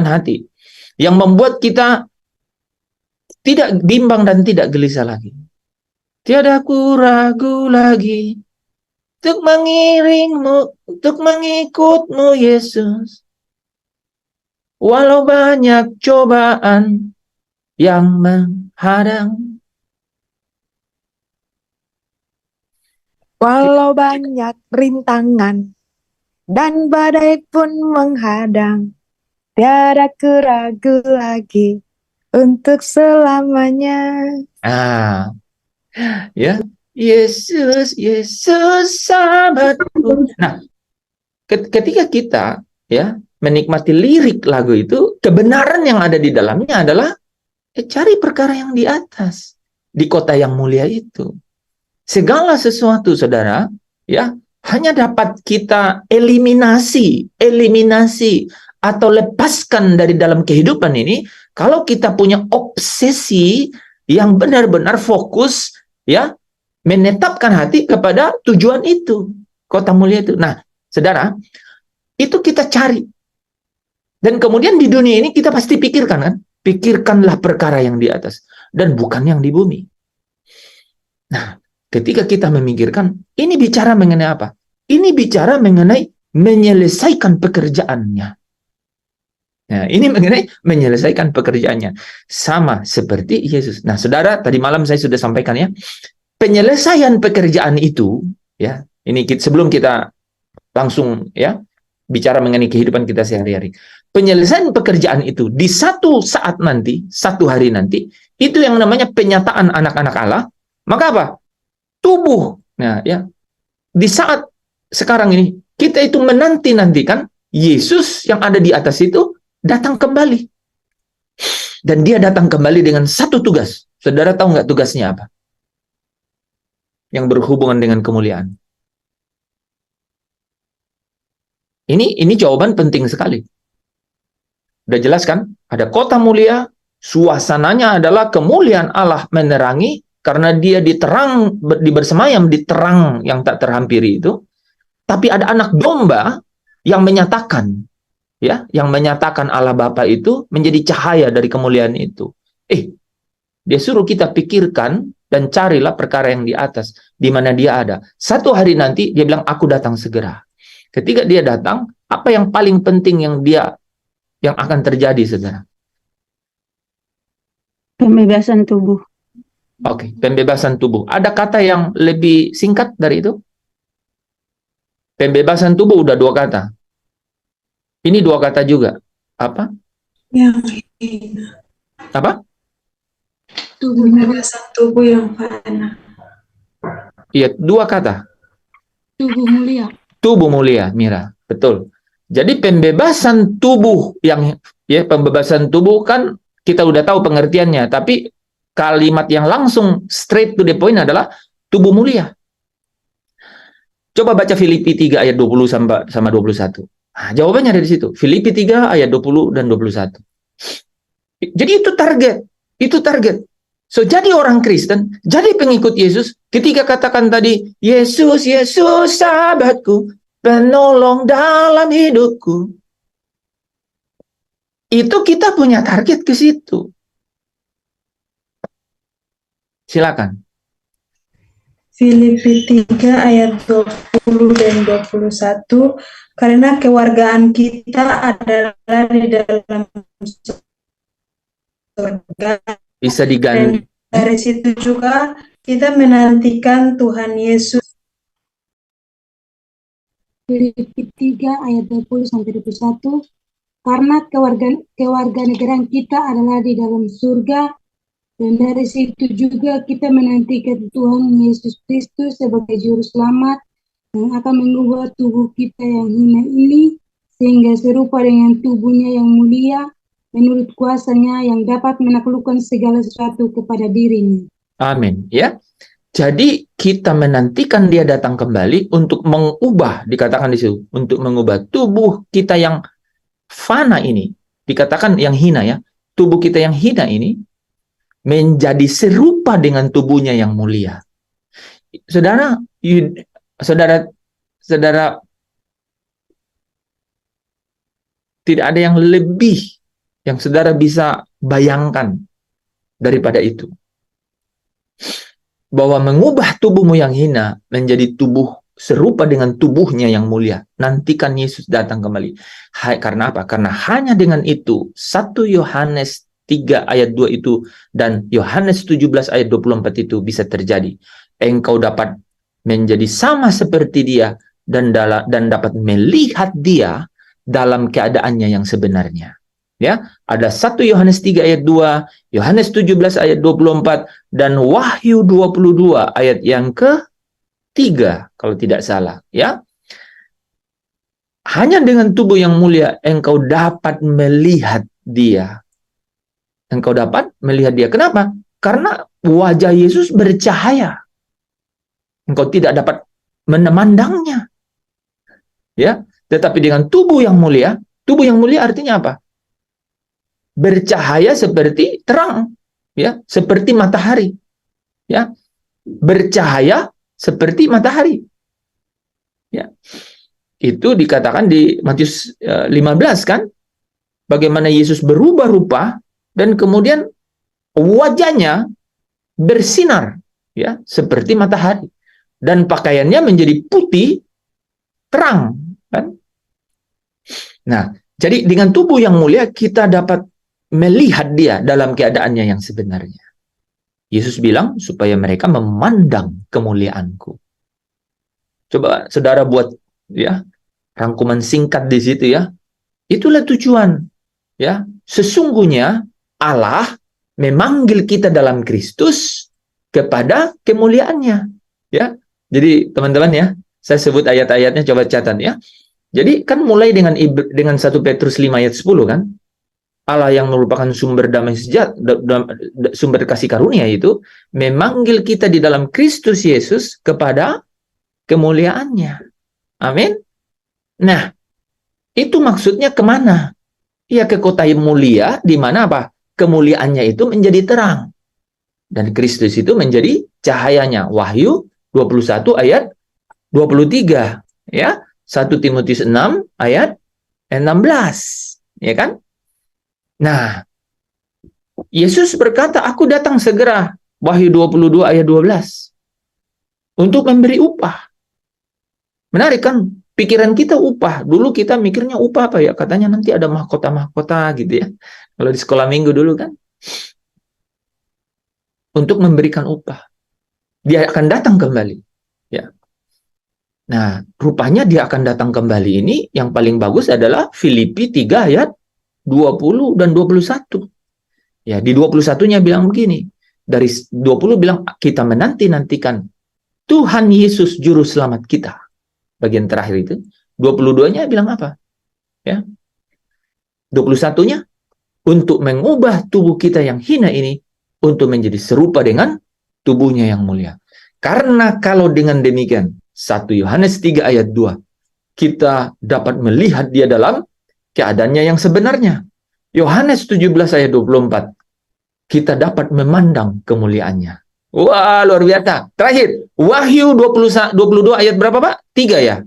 Speaker 1: hati yang membuat kita tidak bimbang dan tidak gelisah lagi. Tiada aku ragu lagi untuk mengiringmu, untuk mengikutmu Yesus. Walau banyak cobaan yang menghadang.
Speaker 5: Walau banyak rintangan dan badai pun menghadang, tiada aku ragu lagi untuk selamanya.
Speaker 1: Ah, ya, Yesus, Yesus sahabatku. Nah, ketika kita ya menikmati lirik lagu itu, kebenaran yang ada di dalamnya adalah cari perkara yang di atas, di kota yang mulia itu. Segala sesuatu, saudara, ya hanya dapat kita eliminasi atau lepaskan dari dalam kehidupan ini kalau kita punya obsesi yang benar-benar fokus, ya, menetapkan hati kepada tujuan itu, kota mulia itu. Nah, saudara, itu kita cari. Dan kemudian di dunia ini kita pasti pikirkan, kan? Pikirkanlah perkara yang di atas dan bukan yang di bumi. Nah, ketika kita memikirkan, ini bicara mengenai apa? Ini bicara mengenai menyelesaikan pekerjaannya. Nah, ini mengenai menyelesaikan pekerjaannya. Sama seperti Yesus. Nah, saudara, tadi malam saya sudah sampaikan ya, penyelesaian pekerjaan itu, ya, ini sebelum kita langsung ya bicara mengenai kehidupan kita sehari-hari. Penyelesaian pekerjaan itu di satu saat nanti, satu hari nanti, itu yang namanya penyataan anak-anak Allah. Maka apa? Tubuh. Nah, ya. Di saat sekarang ini kita itu menanti-nantikan Yesus yang ada di atas itu datang kembali. Dan dia datang kembali dengan satu tugas. Saudara tahu nggak tugasnya apa? Yang berhubungan dengan kemuliaan. Ini jawaban penting sekali. Udah jelas kan? Ada kota mulia, suasananya adalah kemuliaan Allah menerangi karena dia bersemayam di terang yang tak terhampiri itu. Tapi ada anak domba yang menyatakan, ya, yang menyatakan Allah Bapa itu menjadi cahaya dari kemuliaan itu. Dia suruh kita pikirkan dan carilah perkara yang di atas, di mana dia ada. Satu hari nanti dia bilang, aku datang segera. Ketika dia datang, apa yang paling penting yang akan terjadi, saudara?
Speaker 4: Pembebasan tubuh.
Speaker 1: Oke, pembebasan tubuh. Ada kata yang lebih singkat dari itu? Pembebasan tubuh udah 2 kata. Ini 2 kata juga. Apa?
Speaker 4: Yang hina.
Speaker 1: Apa?
Speaker 4: Pembebasan tubuh yang fana.
Speaker 1: Iya, 2 kata.
Speaker 4: Tubuh mulia.
Speaker 1: Tubuh mulia, Mira. Betul. Jadi pembebasan tubuh pembebasan tubuh kan kita udah tahu pengertiannya, tapi kalimat yang langsung straight to the point adalah tubuh mulia. Coba baca Filipi 3 ayat 20 sama 21. Nah, jawabannya ada di situ. Filipi 3 ayat 20 dan 21. Jadi itu target. Itu target. So, jadi orang Kristen, jadi pengikut Yesus, ketika katakan tadi, Yesus, Yesus sahabatku, penolong dalam hidupku. Itu kita punya target ke situ. Silakan.
Speaker 4: Filipi 3 ayat 20 dan 21, karena kewargaan kita adalah di dalam surga.
Speaker 1: Bisa diganti.
Speaker 4: Dari situ juga kita menantikan Tuhan Yesus.
Speaker 6: Filipi 3 ayat 20 sampai 21, karena kewarganegaraan kita adalah di dalam surga, dan dari situ juga kita menantikan Tuhan Yesus Kristus sebagai juru selamat yang akan mengubah tubuh kita yang hina ini sehingga serupa dengan tubuhnya yang mulia menurut kuasanya yang dapat menaklukkan segala sesuatu kepada dirinya.
Speaker 1: Amin. Ya. Jadi kita menantikan dia datang kembali untuk mengubah, dikatakan di situ, untuk mengubah tubuh kita yang fana ini, dikatakan yang hina ya, tubuh kita yang hina ini menjadi serupa dengan tubuhnya yang mulia. Saudara, tidak ada yang lebih yang saudara bisa bayangkan daripada itu. Bahwa mengubah tubuhmu yang hina menjadi tubuh serupa dengan tubuhnya yang mulia. Nantikan Yesus datang kembali. Karena apa? Karena hanya dengan itu, 1 Yohanes 3 ayat 2 itu dan Yohanes 17 ayat 24 itu bisa terjadi. Engkau dapat menjadi sama seperti dia dan dapat melihat dia dalam keadaannya yang sebenarnya. Ya, ada 1 Yohanes 3 ayat 2, Yohanes 17 ayat 24, dan Wahyu 22 ayat yang ke-3 kalau tidak salah, ya. Hanya dengan tubuh yang mulia engkau dapat melihat dia. Engkau dapat melihat dia. Kenapa? Karena wajah Yesus bercahaya. Engkau tidak dapat memandangnya. Ya, tetapi dengan tubuh yang mulia artinya apa? Bercahaya seperti terang, ya, seperti matahari. Ya. Bercahaya seperti matahari. Ya. Itu dikatakan di Matius 15 kan? Bagaimana Yesus berubah rupa dan kemudian wajahnya bersinar, ya, seperti matahari, dan pakaiannya menjadi putih terang, kan? Nah, jadi dengan tubuh yang mulia kita dapat melihat dia dalam keadaannya yang sebenarnya. Yesus bilang supaya mereka memandang kemuliaanku. Coba saudara buat, ya, rangkuman singkat di situ, ya. Itulah tujuan, ya. Sesungguhnya Allah memanggil kita dalam Kristus kepada kemuliaannya, ya. Jadi teman-teman, ya, saya sebut ayat-ayatnya, coba catat, ya. Jadi kan mulai dengan 1 Petrus 5 ayat 10 kan. Allah yang merupakan sumber damai sejahtera, sumber kasih karunia itu memanggil kita di dalam Kristus Yesus kepada kemuliaannya. Amin. Nah, itu maksudnya kemana? Ya, ke kota yang mulia, di mana apa? Kemuliaannya itu menjadi terang. Dan Kristus itu menjadi cahayanya. Wahyu 21 ayat 23. Ya, 1 Timotius 6 ayat 16. Ya kan? Nah, Yesus berkata, aku datang segera. Wahyu 22 ayat 12. Untuk memberi upah. Menarik kan? Pikiran kita upah. Dulu kita mikirnya upah apa ya? Katanya nanti ada mahkota-mahkota gitu ya. Kalau di sekolah minggu dulu kan. Untuk memberikan upah. Dia akan datang kembali. Ya. Nah, rupanya dia akan datang kembali ini yang paling bagus adalah Filipi 3 ayat 20 dan 21. Ya, di 21-nya bilang begini. Dari 20 bilang kita menanti-nantikan Tuhan Yesus juru selamat kita. Bagian terakhir itu. 22-nya bilang apa? Ya. 21-nya untuk mengubah tubuh kita yang hina ini untuk menjadi serupa dengan tubuhnya yang mulia. Karena kalau dengan demikian 1 Yohanes 3 ayat 2 kita dapat melihat dia dalam keadaannya yang sebenarnya. Yohanes 17 ayat 24 kita dapat memandang kemuliaannya. Wah, luar biasa. Terakhir, Wahyu 22 ayat berapa, Pak? 3 ya.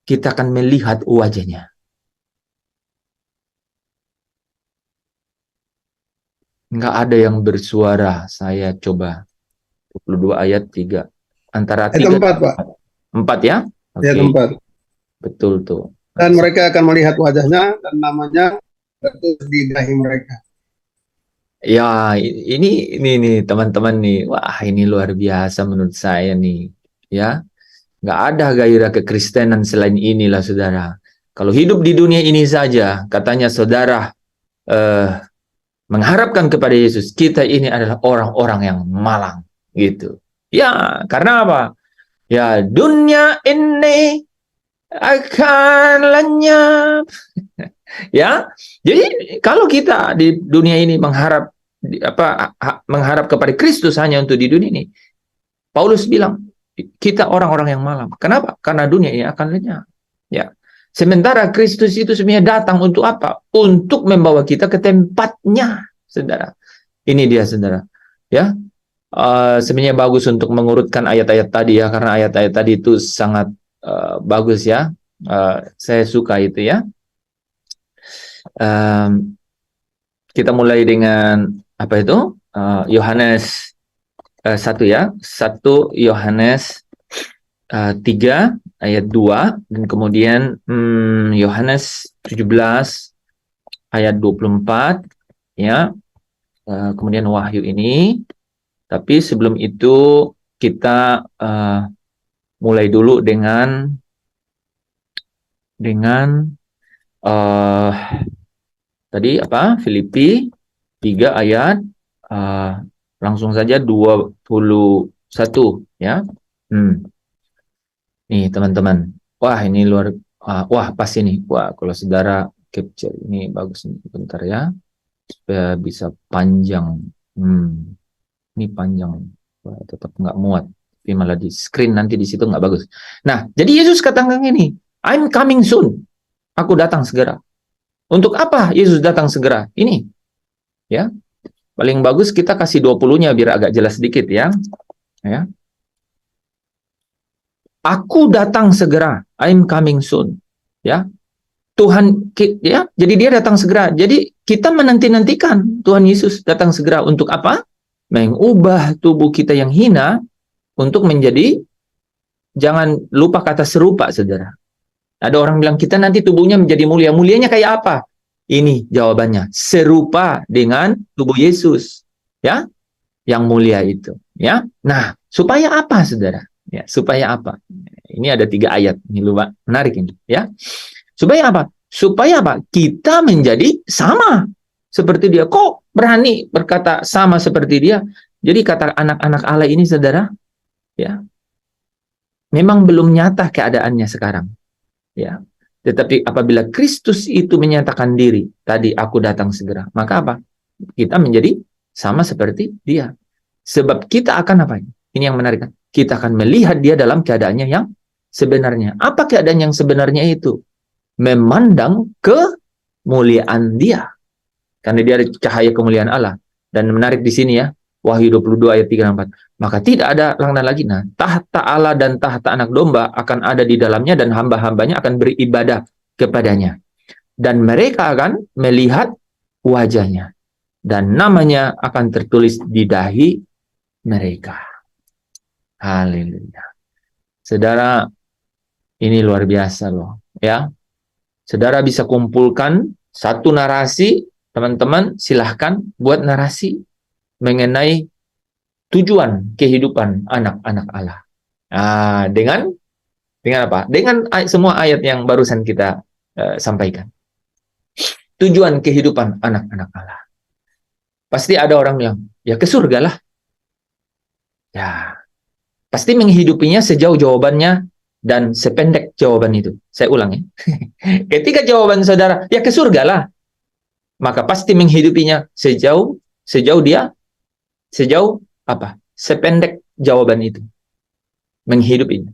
Speaker 1: Kita akan melihat wajahnya. Enggak ada yang bersuara. Saya coba. 22 ayat 3. Antara 3
Speaker 2: Ayat 4, Pak.
Speaker 1: 4 ya? Oke.
Speaker 2: Ayat 4.
Speaker 1: Betul tuh.
Speaker 2: Dan mereka akan melihat wajahnya dan namanya tertulis di dahi mereka.
Speaker 1: Ya, ini nih teman-teman nih. Wah, ini luar biasa menurut saya nih. Ya, nggak ada gairah kekristenan selain inilah, saudara. Kalau hidup di dunia ini saja, katanya saudara mengharapkan kepada Yesus, kita ini adalah orang-orang yang malang, gitu. Ya, karena apa? Ya, dunia ini akan lenyap. Ya, jadi kalau kita di dunia ini mengharap kepada Kristus hanya untuk di dunia ini, Paulus bilang kita orang-orang yang malam. Kenapa? Karena dunia ini akan lenyap. Ya, sementara Kristus itu sebenarnya datang untuk apa? Untuk membawa kita ke tempatnya, saudara. Ini dia, saudara. Ya, sebenarnya bagus untuk mengurutkan ayat-ayat tadi ya, karena ayat-ayat tadi itu sangat bagus ya. Saya suka itu ya. Kita mulai dengan apa itu? Yohanes 1 ya. 1 Yohanes 3 ayat 2 dan kemudian Yohanes 17 ayat 24 ya. Kemudian Wahyu ini. Tapi sebelum itu kita mulai dulu dengan Tadi apa? Filipi 3 ayat langsung saja 21 ya. Nih teman-teman. Wah, ini wah pas ini. Wah, kalau saudara capture ini bagus nih. Bentar ya. Supaya bisa panjang. Ini panjang. Wah, tetap nggak muat. Tapi malah di screen nanti di situ nggak bagus. Nah, jadi Yesus katakan ini, I'm coming soon. Aku datang segera. Untuk apa Yesus datang segera? Ini. Ya. Paling bagus kita kasih 20-nya biar agak jelas sedikit ya. Ya. Aku datang segera. I'm coming soon. Ya. Tuhan ya, jadi dia datang segera. Jadi kita menanti-nantikan Tuhan Yesus datang segera untuk apa? Mengubah tubuh kita yang hina untuk menjadi, jangan lupa kata serupa, saudara. Ada orang bilang kita nanti tubuhnya menjadi mulia. Mulianya kayak apa? Ini jawabannya, serupa dengan tubuh Yesus, ya, yang mulia itu, ya. Nah, supaya apa, saudara? Ya, supaya apa? Ini ada 3 ayat, ini lupa, menarik ini, ya. Supaya apa? Supaya apa? Kita menjadi sama seperti dia. Kok berani berkata sama seperti dia? Jadi kata anak-anak Allah ini, saudara, ya, memang belum nyata keadaannya sekarang, ya. Tetapi apabila Kristus itu menyatakan diri, tadi aku datang segera, maka apa? Kita menjadi sama seperti dia. Sebab kita akan apa? Ini yang menarik. Kita akan melihat dia dalam keadaannya yang sebenarnya. Apa keadaan yang sebenarnya itu? Memandang kemuliaan dia. Karena dia ada cahaya kemuliaan Allah. Dan menarik di sini ya, Wahyu 22 ayat 3 dan 4. Maka tidak ada langkah lagi. Nah, tahta Allah dan tahta anak domba akan ada di dalamnya dan hamba-hambanya akan beribadah kepadanya. Dan mereka akan melihat wajahnya. Dan namanya akan tertulis di dahi mereka. Haleluya. Saudara, ini luar biasa loh. Ya, saudara bisa kumpulkan satu narasi, teman-teman silahkan buat narasi mengenai tujuan kehidupan anak-anak Allah. Nah, dengan apa? Dengan semua ayat yang barusan kita sampaikan. Tujuan kehidupan anak-anak Allah. Pasti ada orang bilang, ya ke surga lah. Ya, pasti menghidupinya sejauh jawabannya dan sependek jawaban itu. Saya ulang ya. Ketika jawaban saudara, ya ke surga lah. Maka pasti menghidupinya sejauh apa? Sependek jawaban itu. Menghidupinya.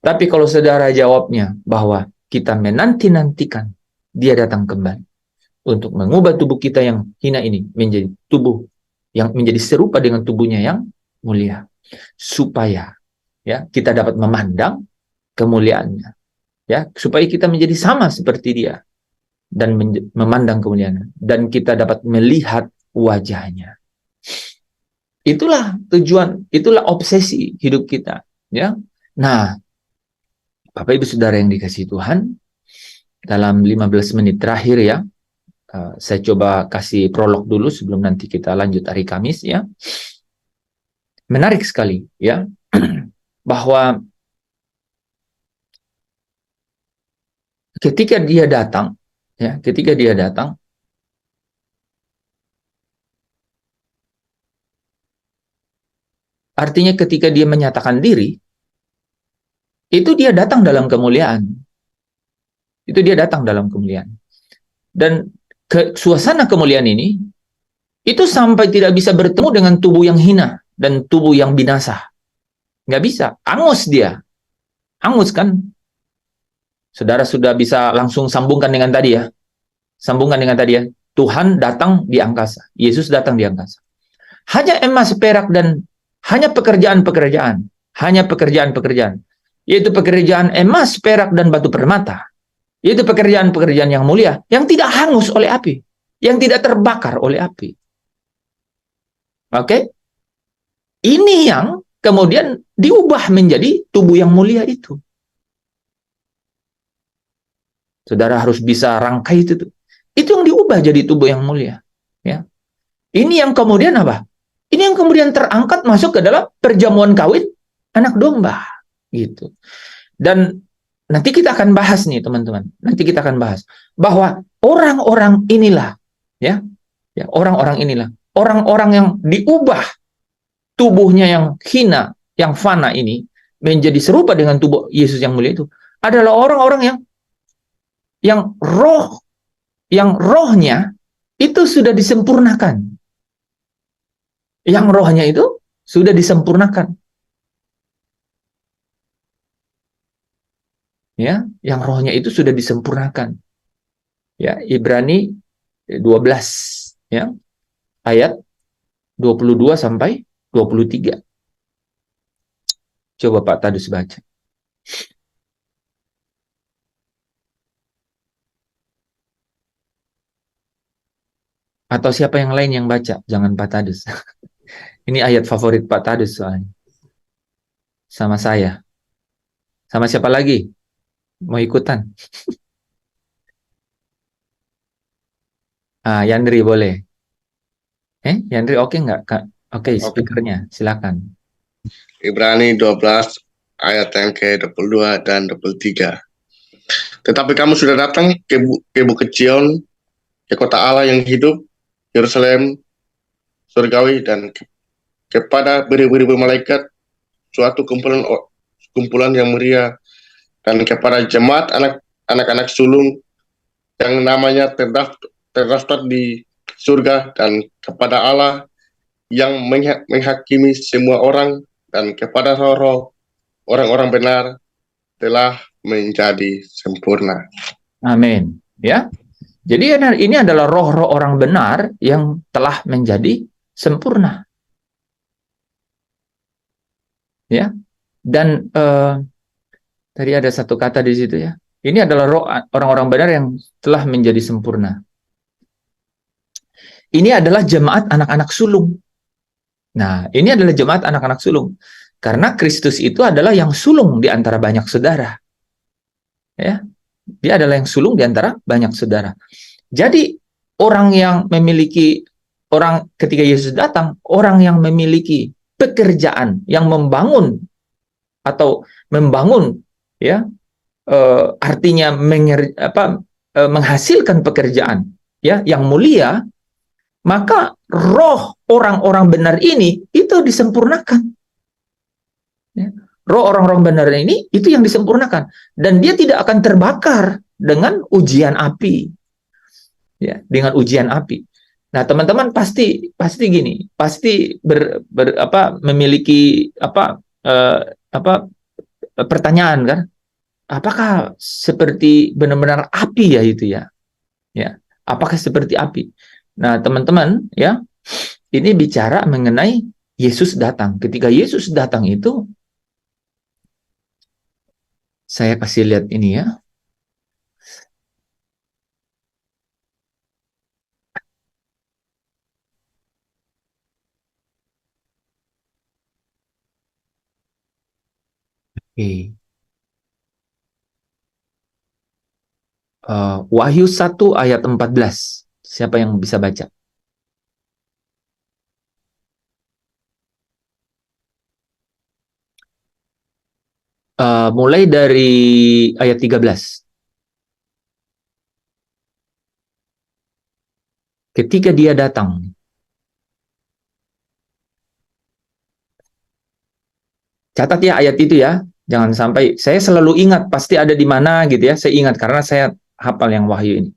Speaker 1: Tapi kalau saudara jawabnya bahwa kita menanti-nantikan dia datang kembali untuk mengubah tubuh kita yang hina ini menjadi tubuh yang menjadi serupa dengan tubuhnya yang mulia. Supaya ya kita dapat memandang kemuliaannya. Ya, supaya kita menjadi sama seperti dia dan memandang kemuliaannya dan kita dapat melihat wajahnya. Itulah tujuan, itulah obsesi hidup kita, ya. Nah, Bapak Ibu Saudara yang dikasihi Tuhan, dalam 15 menit terakhir ya, saya coba kasih prolog dulu sebelum nanti kita lanjut hari Kamis ya. Menarik sekali ya, bahwa ketika dia datang, artinya ketika dia menyatakan diri, itu dia datang dalam kemuliaan. Itu dia datang dalam kemuliaan. Dan suasana kemuliaan ini, itu sampai tidak bisa bertemu dengan tubuh yang hina dan tubuh yang binasa. Nggak bisa. Angus dia. Angus kan? Saudara sudah bisa langsung sambungkan dengan tadi ya. Sambungkan dengan tadi ya. Tuhan datang di angkasa. Yesus datang di angkasa. Hanya emas, perak, dan hanya pekerjaan-pekerjaan. Hanya pekerjaan-pekerjaan. Yaitu pekerjaan emas, perak, dan batu permata. Yaitu pekerjaan-pekerjaan yang mulia. Yang tidak hangus oleh api. Yang tidak terbakar oleh api. Oke? Ini yang kemudian diubah menjadi tubuh yang mulia itu. Saudara harus bisa rangkai itu. Itu yang diubah jadi tubuh yang mulia. Ya. Ini yang kemudian apa? Ini yang kemudian terangkat masuk ke dalam perjamuan kawin anak domba. Gitu. Dan nanti kita akan bahas nih teman-teman. Nanti kita akan bahas. Bahwa orang-orang inilah Ya, ya, orang-orang inilah, orang-orang yang diubah tubuhnya yang hina, yang fana ini menjadi serupa dengan tubuh Yesus yang mulia itu adalah orang-orang yang rohnya itu sudah disempurnakan. Yang rohnya itu sudah disempurnakan. Ya, yang rohnya itu sudah disempurnakan. Ya, Ibrani 12 ya, ayat 22 sampai 23. Coba Pak Tadus baca. Atau siapa yang lain yang baca, jangan Pak Tadus. Ini ayat favorit Pak Tadus soalnya. Sama saya. Sama siapa lagi? Mau ikutan? Yandri boleh. Yandri oke nggak, Kak? Oke, speakernya, silakan.
Speaker 3: Ibrani 12 ayat yang ke-22 dan 23. Tetapi kamu sudah datang ke Bukit Sion, ke kota Allah yang hidup, Yerusalem surgawi, dan kepada beribu-ribu malaikat, suatu kumpulan yang mulia, dan kepada jemaat anak-anak sulung yang namanya terdaftar di surga, dan kepada Allah yang menghakimi semua orang, dan kepada roh orang-orang benar telah menjadi sempurna.
Speaker 1: Amin. Ya. Jadi ini adalah roh-roh orang benar yang telah menjadi sempurna. Ya. Dan tadi ada satu kata di situ ya. Ini adalah roh orang-orang benar yang telah menjadi sempurna. Ini adalah jemaat anak-anak sulung. Nah, ini adalah jemaat anak-anak sulung. Karena Kristus itu adalah yang sulung di antara banyak saudara. Ya. Dia adalah yang sulung di antara banyak saudara. Jadi, orang yang memiliki, ketika Yesus datang, orang yang memiliki pekerjaan, yang membangun, atau membangun, ya, artinya menghasilkan pekerjaan, ya, yang mulia, maka roh orang-orang benar ini itu disempurnakan. Ya. Roh orang-orang benar ini itu yang disempurnakan, dan dia tidak akan terbakar dengan ujian api. Ya, dengan ujian api. Nah, teman-teman pasti gini, pasti memiliki pertanyaan kan? Apakah seperti benar-benar api ya itu ya? Ya, apakah seperti api? Nah, teman-teman, ya, ini bicara mengenai Yesus datang. Ketika Yesus datang itu, saya kasih lihat ini ya. Oke. Wahyu 1 ayat 14. Siapa yang bisa baca? Mulai dari ayat 13. Ketika dia datang. Catat ya ayat itu ya. Jangan sampai, saya selalu ingat pasti ada di mana gitu ya. Saya ingat karena saya hafal yang Wahyu ini.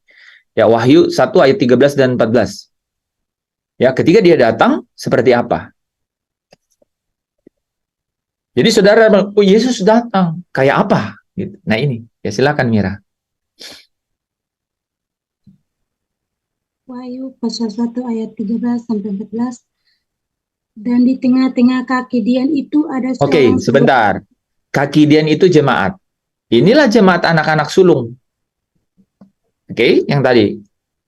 Speaker 1: Ya, Wahyu 1 ayat 13 dan 14. Ya, ketika dia datang seperti apa? Jadi saudara, Yesus datang kayak apa? Gitu. Nah ini, ya silakan Mira.
Speaker 6: Wahyu pasal 1 ayat 13 sampai 14. Dan di tengah-tengah kaki Dian itu ada
Speaker 1: Oke, sebentar. Kaki Dian itu jemaat. Inilah jemaat anak-anak sulung. Oke, yang tadi.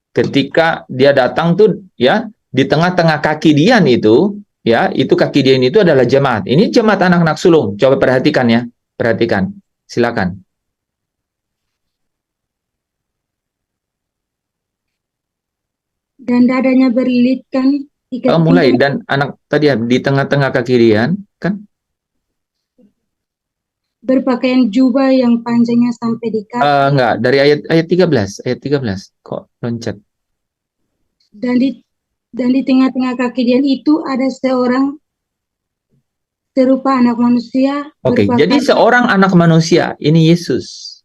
Speaker 1: Ketika dia datang tuh ya, di tengah-tengah kaki Dian itu, ya, itu kaki Dian itu adalah jemaat. Ini jemaat anak-anak sulung. Coba perhatikan ya. Perhatikan. Silakan.
Speaker 6: Dan dadanya berlilitkan
Speaker 1: Mulai dan anak tadi ya, di tengah-tengah kaki Dian kan?
Speaker 6: berpakaian jubah yang panjangnya sampai di kaki.
Speaker 1: Enggak, dari ayat 13, ayat 13. Kok loncat?
Speaker 6: dan di tengah-tengah kaki dia itu ada seorang serupa anak manusia
Speaker 1: Oke, jadi
Speaker 6: berpakaian
Speaker 1: seorang anak manusia, ini Yesus.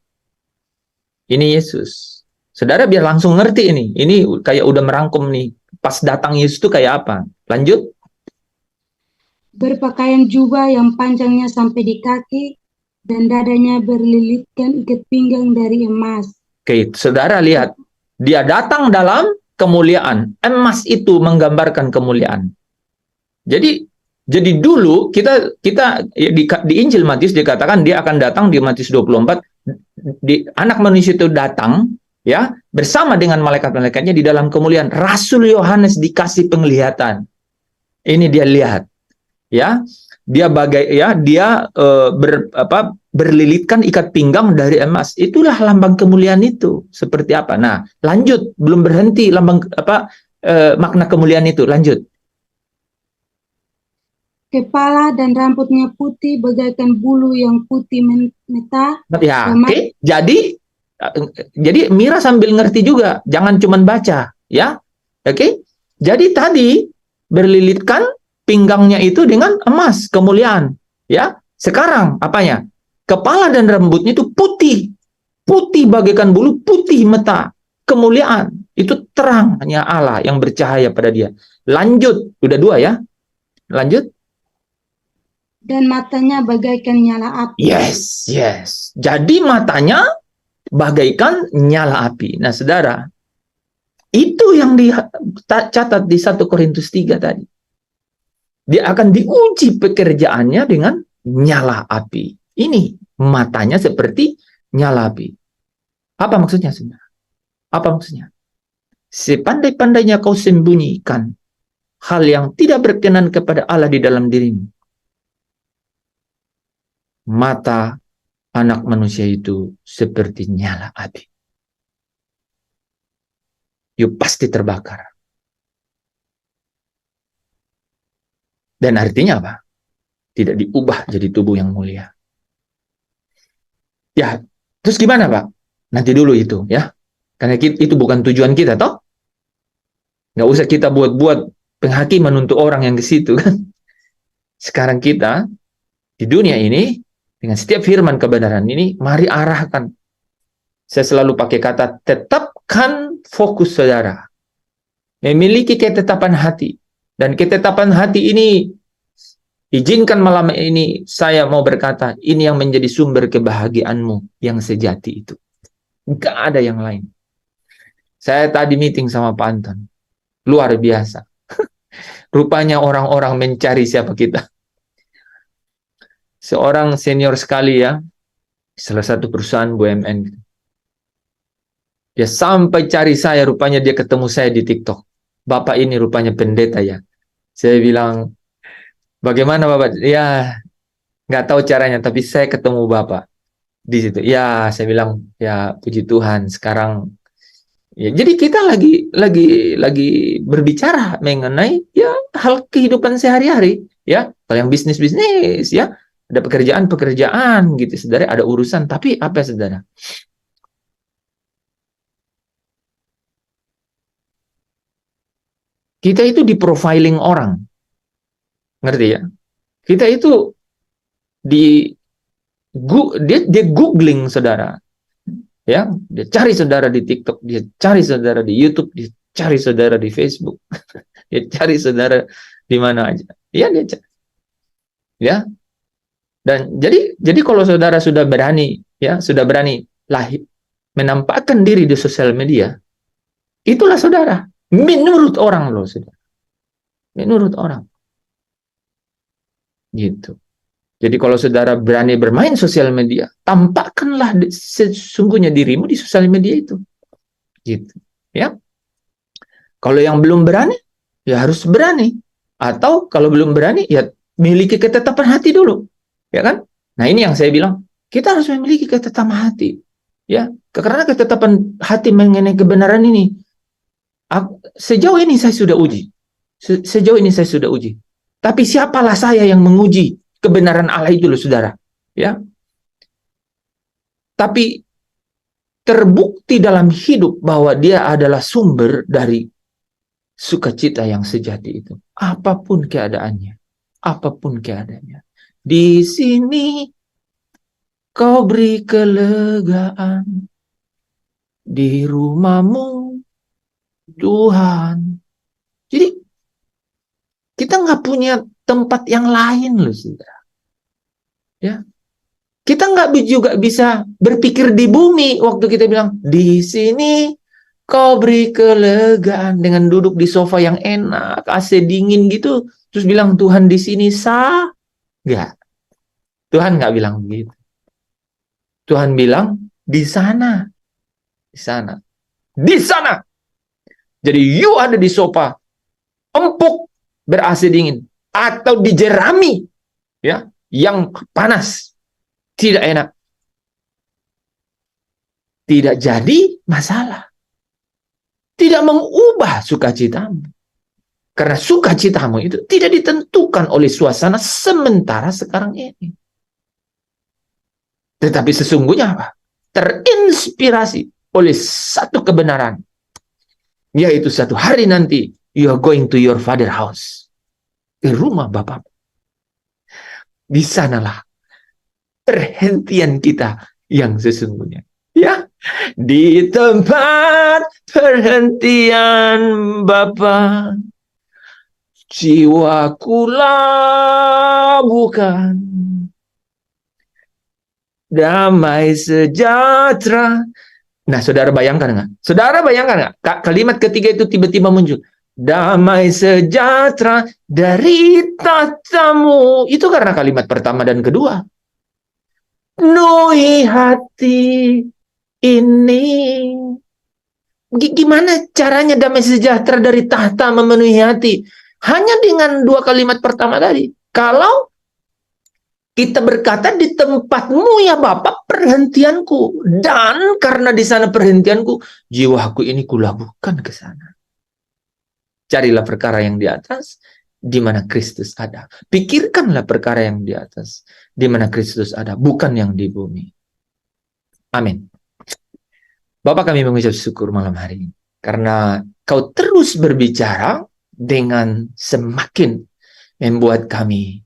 Speaker 1: Ini Yesus. Saudara biar langsung ngerti ini. Ini kayak udah merangkum nih. Pas datang Yesus itu kayak apa? Lanjut.
Speaker 6: berpakaian jubah yang panjangnya sampai di kaki dan dadanya berlilitkan ikat pinggang dari emas.
Speaker 1: Oke, saudara lihat. Dia datang dalam kemuliaan. Emas itu menggambarkan kemuliaan. Jadi dulu kita ya, di Injil Matius dikatakan dia akan datang di Matius 24, anak manusia itu datang ya bersama dengan malaikat-malaikatnya di dalam kemuliaan. Rasul Yohanes dikasih penglihatan. Ini dia lihat ya. Dia berlilitkan ikat pinggang dari emas. Itulah lambang kemuliaan itu. Seperti apa? Nah, lanjut, belum berhenti makna kemuliaan itu. Lanjut.
Speaker 6: Kepala dan rambutnya putih bagaikan bulu yang putih meta.
Speaker 1: Ya,
Speaker 6: Sama-
Speaker 1: oke. Jadi Mira sambil ngerti juga, jangan cuma baca, ya. Oke. Jadi tadi berlilitkan pinggangnya itu dengan emas, kemuliaan, ya. Sekarang apanya? Kepala dan rambutnya itu putih. Putih bagaikan bulu, putih meta. Kemuliaan, itu terangnya Allah yang bercahaya pada dia. Lanjut, udah 2 ya. Lanjut.
Speaker 6: Dan matanya bagaikan nyala api.
Speaker 1: Yes. Jadi matanya bagaikan nyala api. Nah, saudara, itu yang dicatat di 1 Korintus 3 tadi. Dia akan diuji pekerjaannya dengan nyala api. Ini matanya seperti nyala api. Apa maksudnya, saudara? Apa maksudnya? Sepandai-pandainya kau sembunyikan hal yang tidak berkenan kepada Allah di dalam dirimu, mata anak manusia itu seperti nyala api. You pasti terbakar. Dan artinya apa? Tidak diubah jadi tubuh yang mulia. Ya, terus gimana, Pak? Nanti dulu itu, ya. Karena itu bukan tujuan kita, toh? Nggak usah kita buat-buat penghakiman untuk orang yang ke situ, kan? Sekarang kita, di dunia ini, dengan setiap firman kebenaran ini, mari arahkan. Saya selalu pakai kata, tetapkan fokus saudara. Memiliki ketetapan hati. Dan ketetapan hati ini, izinkan malam ini saya mau berkata, ini yang menjadi sumber kebahagiaanmu yang sejati itu. Nggak ada yang lain. Saya tadi meeting sama Pak Anton. Luar biasa. Rupanya orang-orang mencari siapa kita. Seorang senior sekali ya, salah satu perusahaan BUMN. Dia sampai cari saya, rupanya dia ketemu saya di TikTok. Bapak ini rupanya pendeta ya. Saya bilang, bagaimana Bapak? Ya, nggak tahu caranya, tapi saya ketemu Bapak di situ. Ya, saya bilang, ya puji Tuhan. Sekarang, ya, jadi kita lagi berbicara mengenai ya hal kehidupan sehari-hari. Ya, kalau yang bisnis ya, ada pekerjaan gitu, saudara. Ada urusan, tapi apa saudara? Kita itu di profiling orang. Ngerti ya? Kita itu dia googling saudara. Ya, dia cari saudara di TikTok, dia cari saudara di YouTube, dia cari saudara di Facebook. Dia cari saudara di mana aja. Ya, dia cari. Ya. Dan jadi kalau saudara sudah berani menampakkan diri di sosial media, itulah saudara. Menurut orang loh, saudara. Menurut orang. Gitu. Jadi kalau saudara berani bermain sosial media, tampakkanlah sesungguhnya dirimu di sosial media itu. Gitu. Ya. Kalau yang belum berani, ya harus berani. Atau kalau belum berani, ya miliki ketetapan hati dulu. Ya kan? Nah, ini yang saya bilang, kita harus memiliki ketetapan hati. Ya, karena ketetapan hati mengenai kebenaran ini, sejauh ini saya sudah uji. Sejauh ini saya sudah uji. Tapi siapalah saya yang menguji kebenaran Allah itu loh, saudara. Ya. Tapi terbukti dalam hidup bahwa dia adalah sumber dari sukacita yang sejati itu. Apapun keadaannya. Apapun keadaannya. Di sini kau beri kelegaan. Di rumahmu, Tuhan. Jadi, kita nggak punya tempat yang lain loh, saudara. Ya. Kita nggak juga bisa berpikir di bumi waktu kita bilang, di sini kau beri kelegaan dengan duduk di sofa yang enak, AC dingin gitu, terus bilang Tuhan di sini sah? Nggak. Tuhan nggak bilang begitu. Tuhan bilang di sana, di sana, di sana. Jadi you ada di sofa empuk ber-AC dingin atau di jerami, ya, yang panas, tidak enak. Tidak jadi masalah. Tidak mengubah sukacitamu. Karena sukacitamu itu tidak ditentukan oleh suasana sementara sekarang ini. Tetapi sesungguhnya apa? Terinspirasi oleh satu kebenaran. Yaitu satu hari nanti, you are going to your father house. Ke rumah Bapa. Di sanalah perhentian kita yang sesungguhnya. Ya, di tempat perhentian Bapa, jiwaku labuhkan damai sejahtera. Nah, saudara bayangkan nggak? Saudara bayangkan nggak? Kalimat ketiga itu tiba-tiba muncul. Damai sejahtera dari tatamu. Itu karena kalimat pertama dan kedua. Penuhi hati ini. Gimana caranya damai sejahtera dari tahta memenuhi hati? Hanya dengan dua kalimat pertama tadi. Kalau kita berkata di tempatmu ya Bapa perhentianku. Dan karena di sana perhentianku, jiwaku ini kulabuhkan ke sana. Carilah perkara yang di atas, di mana Kristus ada. Pikirkanlah perkara yang di atas, di mana Kristus ada, bukan yang di bumi. Amin. Bapak, kami mengucap syukur malam hari ini. Karena kau terus berbicara dengan semakin membuat kami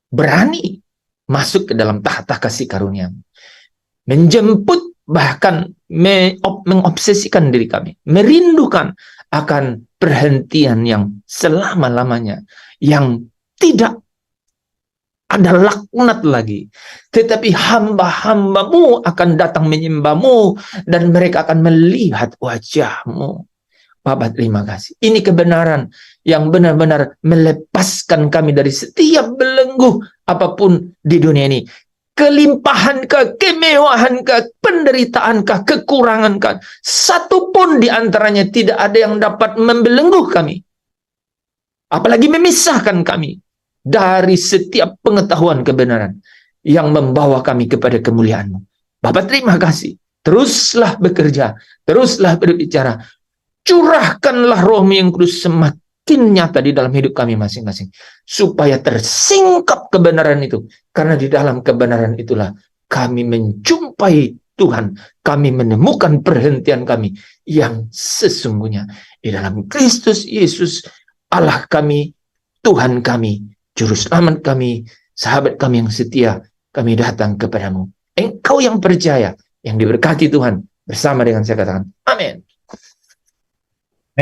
Speaker 1: berani masuk ke dalam tahta kasih karunia. Menjemput, bahkan mengobsesikan diri kami. Merindukan akan perhentian yang selama-lamanya. Yang tidak ada laknat lagi. Tetapi hamba-hambamu akan datang menyembahmu. Dan mereka akan melihat wajahmu. Bapak, terima kasih. Ini kebenaran yang benar-benar melepaskan kami dari setiap belenggu apapun di dunia ini. Kelimpahankah, kemewahankah, penderitaankah, kekurangankah, satupun di antaranya tidak ada yang dapat membelenggu kami. Apalagi memisahkan kami dari setiap pengetahuan kebenaran yang membawa kami kepada kemuliaan-Mu. Bapak, terima kasih. Teruslah bekerja, teruslah berbicara. Curahkanlah Roh-Mu yang kudus semakin nyata di dalam hidup kami masing-masing. Supaya tersingkap kebenaran itu. Karena di dalam kebenaran itulah kami menjumpai Tuhan. Kami menemukan perhentian kami yang sesungguhnya. Di dalam Kristus Yesus, Allah kami, Tuhan kami, Juru Selamat kami, sahabat kami yang setia, kami datang kepadamu. Engkau yang percaya, yang diberkati Tuhan. Bersama dengan saya katakan, amin.